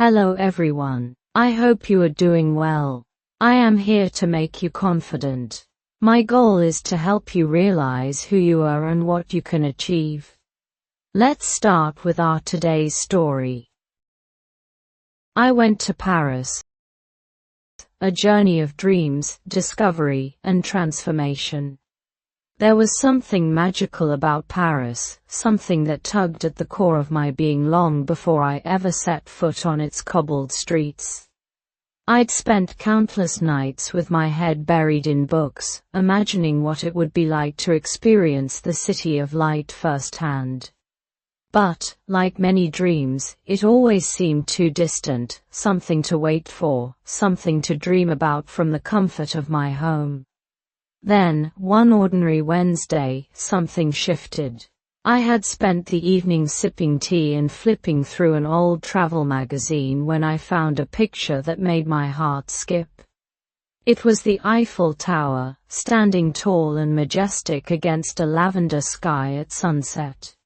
Hello everyone. I hope you are doing well. I am here to make you confident. My goal is to help you realize who you are and what you can achieve. Let's start with our today's story. I went to Paris. A journey of dreams, discovery, and transformation. There was something magical about Paris, something that tugged at the core of my being long before I ever set foot on its cobbled streets. I'd spent countless nights with my head buried in books, imagining what it would be like to experience the city of light firsthand. But, like many dreams, it always seemed too distant, something to wait for, something to dream about from the comfort of my home. Then, one ordinary Wednesday, something shifted. I had spent the evening sipping tea and flipping through an old travel magazine when I found a picture that made my heart skip. It was the Eiffel Tower, standing tall and majestic against a lavender sky at sunset.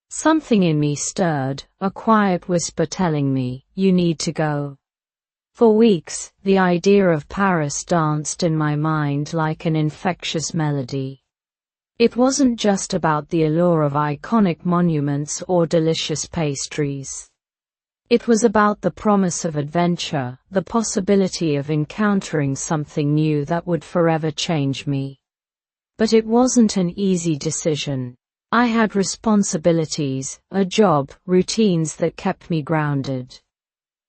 Something in me stirred, a quiet whisper telling me, "You need to go." For weeks, the idea of Paris danced in my mind like an infectious melody. It wasn't just about the allure of iconic monuments or delicious pastries. It was about the promise of adventure, the possibility of encountering something new that would forever change me. But it wasn't an easy decision. I had responsibilities, a job, routines that kept me grounded.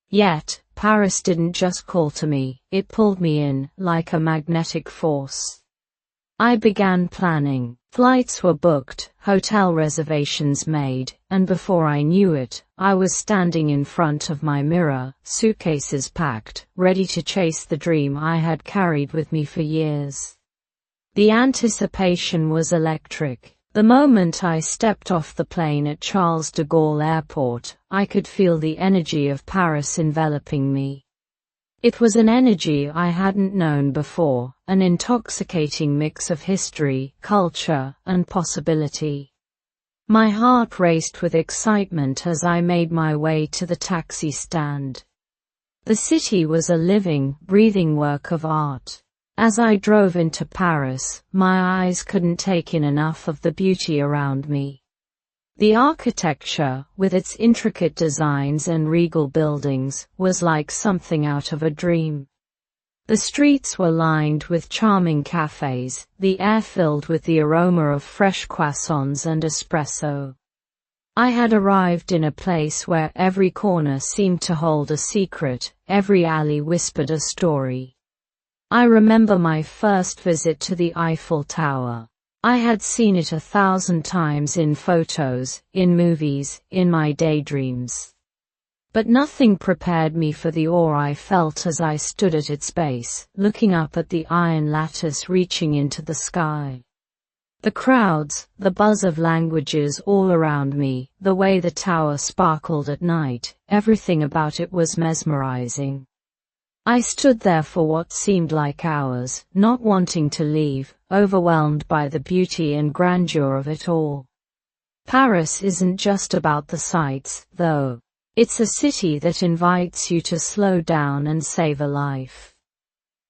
Yet, Paris didn't just call to me, it pulled me in, like a magnetic force. I began planning. Flights were booked, hotel reservations made, and before I knew it, I was standing in front of my mirror, suitcases packed, ready to chase the dream I had carried with me for years. The anticipation was electric. The moment I stepped off the plane at Charles de Gaulle Airport, I could feel the energy of Paris enveloping me. It was an energy I hadn't known before, an intoxicating mix of history, culture, and possibility. My heart raced with excitement as I made my way to the taxi stand. The city was a living, breathing work of art. As I drove into Paris, my eyes couldn't take in enough of the beauty around me. The architecture, with its intricate designs and regal buildings, was like something out of a dream. The streets were lined with charming cafes, the air filled with the aroma of fresh croissants and espresso. I had arrived in a place where every corner seemed to hold a secret, every alley whispered a story. I remember my first visit to the Eiffel Tower. I had seen it 1,000 times in photos, in movies, in my daydreams. But nothing prepared me for the awe I felt as I stood at its base, looking up at the iron lattice reaching into the sky. The crowds, the buzz of languages all around me, the way the tower sparkled at night, everything about it was mesmerizing. I stood there for what seemed like hours, not wanting to leave, overwhelmed by the beauty and grandeur of it all. Paris isn't just about the sights, though. It's a city that invites you to slow down and savor life.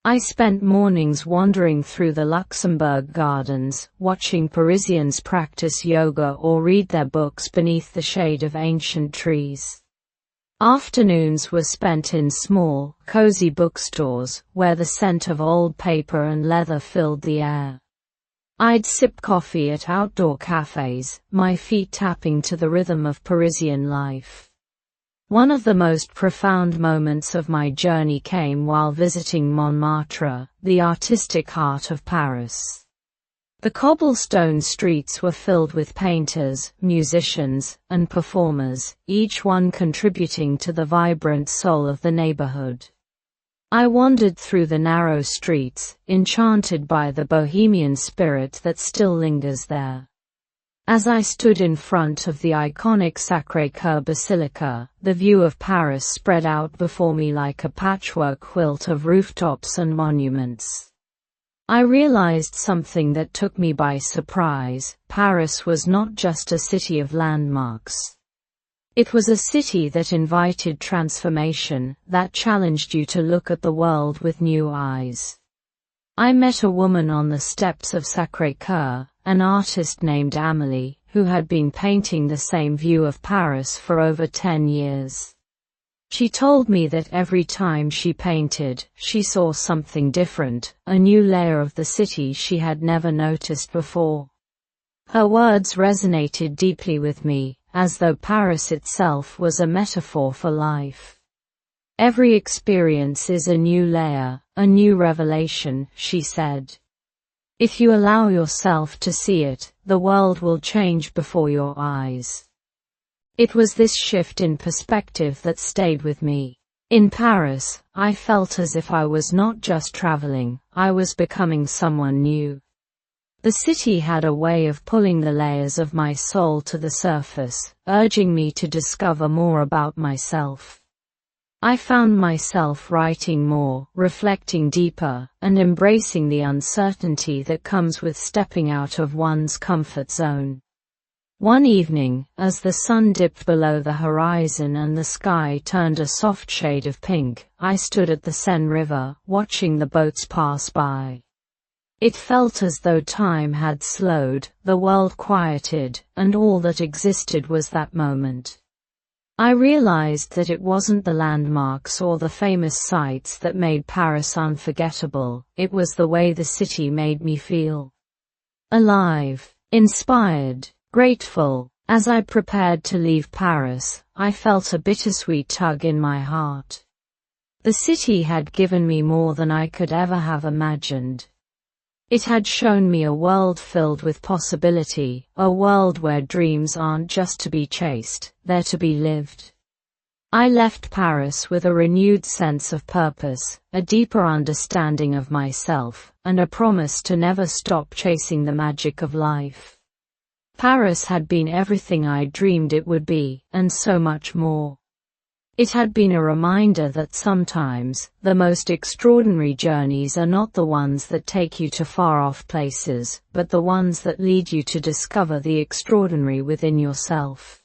I spent mornings wandering through the Luxembourg gardens, watching Parisians practice yoga or read their books beneath the shade of ancient trees. Afternoons were spent in small, cozy bookstores, where the scent of old paper and leather filled the air. I'd sip coffee at outdoor cafes, my feet tapping to the rhythm of Parisian life. One of the most profound moments of my journey came while visiting Montmartre, the artistic heart of Paris. The cobblestone streets were filled with painters, musicians, and performers, each one contributing to the vibrant soul of the neighborhood. I wandered through the narrow streets, enchanted by the bohemian spirit that still lingers there. As I stood in front of the iconic Sacré-Cœur Basilica, the view of Paris spread out before me like a patchwork quilt of rooftops and monuments. I realized something that took me by surprise. Paris was not just a city of landmarks. It was a city that invited transformation, that challenged you to look at the world with new eyes. I met a woman on the steps of Sacré-Cœur, an artist named Amélie, who had been painting the same view of Paris for over 10 years. She told me that every time she painted, she saw something different, a new layer of the city she had never noticed before. Her words resonated deeply with me, as though Paris itself was a metaphor for life. Every experience is a new layer, a new revelation, she said. If you allow yourself to see it, the world will change before your eyes. It was this shift in perspective that stayed with me. In Paris, I felt as if I was not just traveling, I was becoming someone new. The city had a way of pulling the layers of my soul to the surface, urging me to discover more about myself. I found myself writing more, reflecting deeper, and embracing the uncertainty that comes with stepping out of one's comfort zone. One evening, as the sun dipped below the horizon and the sky turned a soft shade of pink, I stood at the Seine River, watching the boats pass by. It felt as though time had slowed, the world quieted, and all that existed was that moment. I realized that it wasn't the landmarks or the famous sights that made Paris unforgettable, it was the way the city made me feel. Alive, inspired, grateful. As I prepared to leave Paris, I felt a bittersweet tug in my heart. The city had given me more than I could ever have imagined. It had shown me a world filled with possibility, a world where dreams aren't just to be chased, they're to be lived. I left Paris with a renewed sense of purpose, a deeper understanding of myself, and a promise to never stop chasing the magic of life. Paris had been everything I dreamed it would be, and so much more. It had been a reminder that sometimes, the most extraordinary journeys are not the ones that take you to far-off places, but the ones that lead you to discover the extraordinary within yourself.